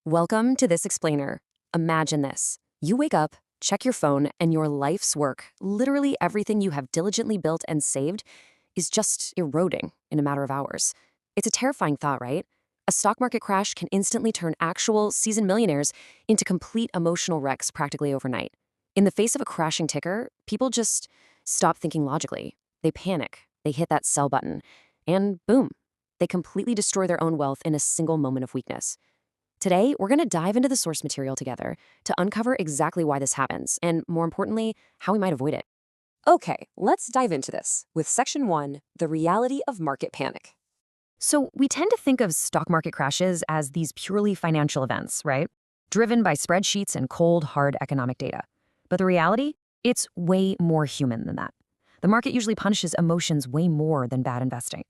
Welcome to This Explainer. Imagine this. You wake up, check your phone, and your life's work, literally everything you have diligently built and saved, is just eroding in a matter of hours. It's a terrifying thought, right? A stock market crash can instantly turn actual seasoned millionaires into complete emotional wrecks practically overnight. In the face of a crashing ticker, people just stop thinking logically. They panic, they hit that sell button, and boom, they completely destroy their own wealth in a single moment of weakness. Today, we're going to dive into the source material together to uncover exactly why this happens, and more importantly, how we might avoid it. Okay, let's dive into this with Section 1, the reality of market panic. So we tend to think of stock market crashes as these purely financial events, right? Driven by spreadsheets and cold, hard economic data. But the reality? It's way more human than that. The market usually punishes emotions way more than bad investing.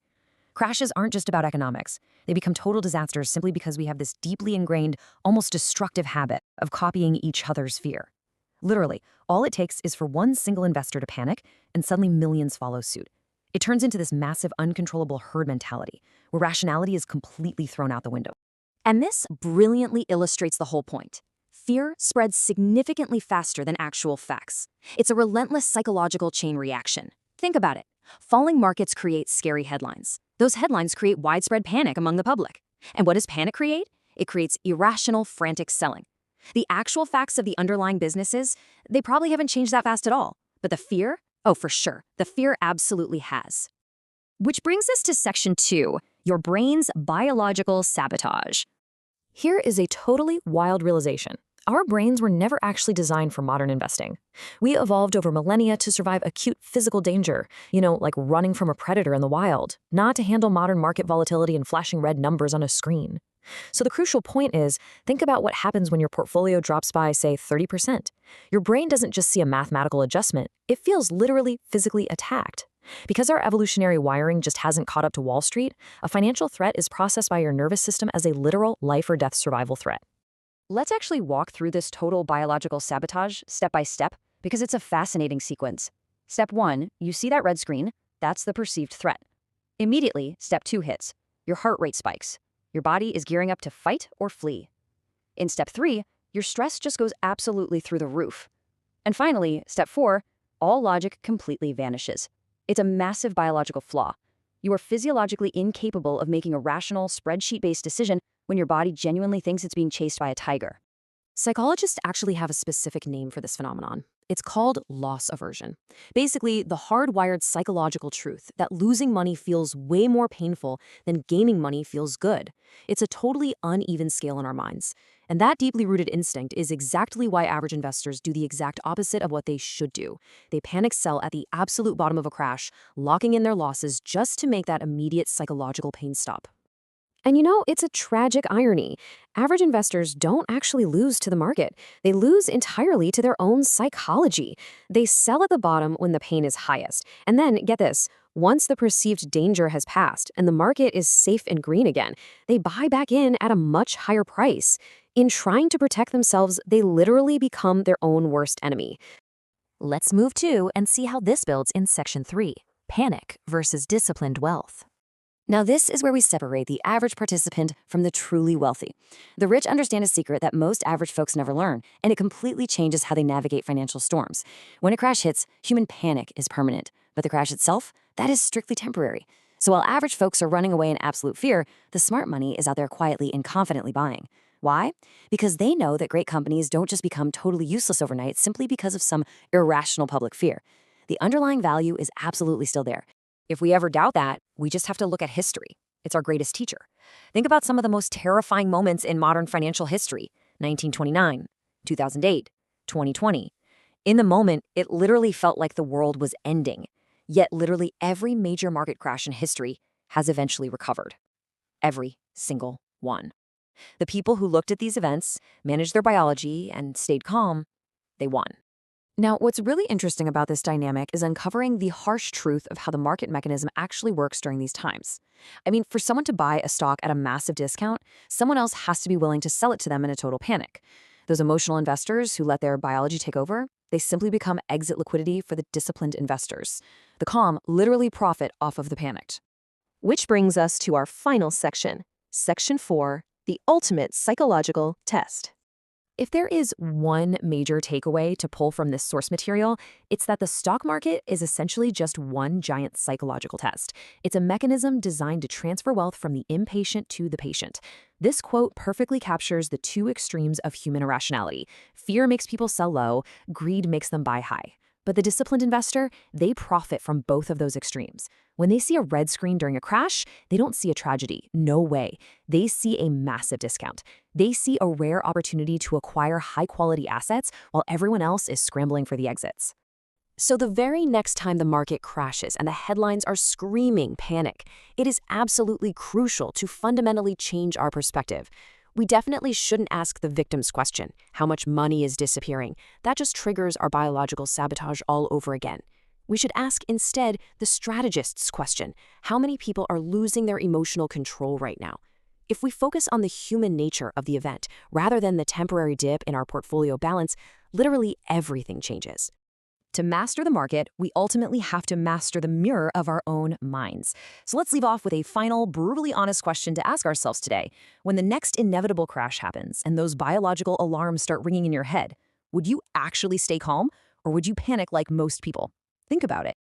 Crashes aren't just about economics. They become total disasters simply because we have this deeply ingrained, almost destructive habit of copying each other's fear. Literally, all it takes is for one single investor to panic, and suddenly millions follow suit. It turns into this massive, uncontrollable herd mentality, where rationality is completely thrown out the window. And this brilliantly illustrates the whole point. Fear spreads significantly faster than actual facts. It's a relentless psychological chain reaction. Think about it. Falling markets create scary headlines. Those headlines create widespread panic among the public. And what does panic create? It creates irrational, frantic selling. The actual facts of the underlying businesses, they probably haven't changed that fast at all. But the fear? Oh, for sure. The fear absolutely has. Which brings us to Section 2, your brain's biological sabotage. Here is a totally wild realization. Our brains were never actually designed for modern investing. We evolved over millennia to survive acute physical danger, like running from a predator in the wild, not to handle modern market volatility and flashing red numbers on a screen. So the crucial point is, think about what happens when your portfolio drops by, say, 30%. Your brain doesn't just see a mathematical adjustment, it feels literally physically attacked. Because our evolutionary wiring just hasn't caught up to Wall Street, a financial threat is processed by your nervous system as a literal life or death survival threat. Let's actually walk through this total biological sabotage step by step, because it's a fascinating sequence. Step 1, you see that red screen? That's the perceived threat. Immediately, Step 2 hits. Your heart rate spikes. Your body is gearing up to fight or flee. In Step 3, your stress just goes absolutely through the roof. And finally, Step 4, all logic completely vanishes. It's a massive biological flaw. You are physiologically incapable of making a rational, spreadsheet-based decision when your body genuinely thinks it's being chased by a tiger. Psychologists actually have a specific name for this phenomenon. It's called loss aversion. Basically, the hardwired psychological truth that losing money feels way more painful than gaining money feels good. It's a totally uneven scale in our minds. And that deeply rooted instinct is exactly why average investors do the exact opposite of what they should do. They panic sell at the absolute bottom of a crash, locking in their losses just to make that immediate psychological pain stop. And it's a tragic irony. Average investors don't actually lose to the market. They lose entirely to their own psychology. They sell at the bottom when the pain is highest. And then, get this, once the perceived danger has passed and the market is safe and green again, they buy back in at a much higher price. In trying to protect themselves, they literally become their own worst enemy. Let's move to and see how this builds in Section 3, panic versus disciplined wealth. Now this is where we separate the average participant from the truly wealthy. The rich understand a secret that most average folks never learn, and it completely changes how they navigate financial storms. When a crash hits, human panic is permanent, but the crash itself, that is strictly temporary. So while average folks are running away in absolute fear, the smart money is out there quietly and confidently buying. Why? Because they know that great companies don't just become totally useless overnight simply because of some irrational public fear. The underlying value is absolutely still there. If we ever doubt that, we just have to look at history. It's our greatest teacher. Think about some of the most terrifying moments in modern financial history: 1929, 2008, 2020. In the moment, it literally felt like the world was ending. Yet literally every major market crash in history has eventually recovered. Every single one. The people who looked at these events, managed their biology, and stayed calm, they won. Now, what's really interesting about this dynamic is uncovering the harsh truth of how the market mechanism actually works during these times. I mean, for someone to buy a stock at a massive discount, someone else has to be willing to sell it to them in a total panic. Those emotional investors who let their biology take over, they simply become exit liquidity for the disciplined investors. The calm literally profit off of the panicked. Which brings us to our final section, Section 4, the ultimate psychological test. If there is one major takeaway to pull from this source material, it's that the stock market is essentially just one giant psychological test. It's a mechanism designed to transfer wealth from the impatient to the patient. This quote perfectly captures the two extremes of human irrationality. Fear makes people sell low, greed makes them buy high. But the disciplined investor, they profit from both of those extremes. When they see a red screen during a crash, they don't see a tragedy. No way. They see a massive discount. They see a rare opportunity to acquire high-quality assets while everyone else is scrambling for the exits. So the very next time the market crashes and the headlines are screaming panic, it is absolutely crucial to fundamentally change our perspective. We definitely shouldn't ask the victim's question, how much money is disappearing. That just triggers our biological sabotage all over again. We should ask instead the strategist's question, how many people are losing their emotional control right now? If we focus on the human nature of the event rather than the temporary dip in our portfolio balance, literally everything changes. To master the market, we ultimately have to master the mirror of our own minds. So let's leave off with a final, brutally honest question to ask ourselves today. When the next inevitable crash happens and those biological alarms start ringing in your head, would you actually stay calm or would you panic like most people? Think about it.